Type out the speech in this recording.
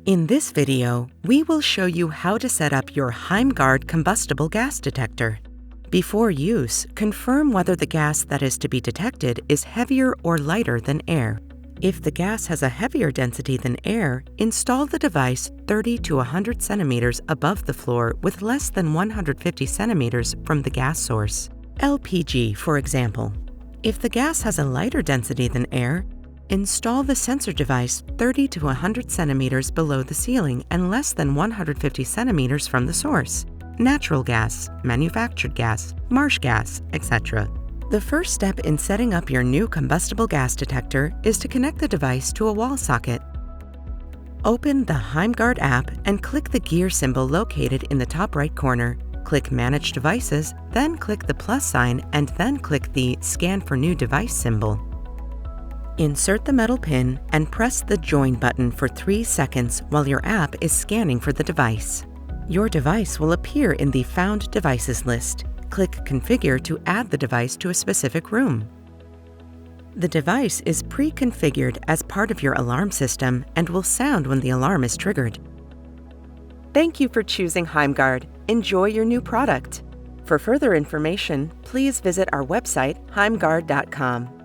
In this video, we will show you how to set up your Heimgard combustible gas detector. Before use, confirm whether the gas that is to be detected is heavier or lighter than air. If the gas has a heavier density than air, install the device 30 to 100 centimeters above the floor with less than 150 centimeters from the gas source. LPG, for example. If the gas has a lighter density than air, install the sensor device 30 to 100 centimeters below the ceiling and less than 150 centimeters from the source. Natural gas, manufactured gas, marsh gas, etc. The first step in setting up your new combustible gas detector is to connect the device to a wall socket. Open the Heimgard app and click the gear symbol located in the top right corner. Click Manage Devices, then click the plus sign and then click the Scan for New Device symbol. Insert the metal pin and press the Join button for 3 seconds while your app is scanning for the device. Your device will appear in the Found Devices list. Click Configure to add the device to a specific room. The device is pre-configured as part of your alarm system and will sound when the alarm is triggered. Thank you for choosing Heimgard. Enjoy your new product. For further information, please visit our website, heimgard.com.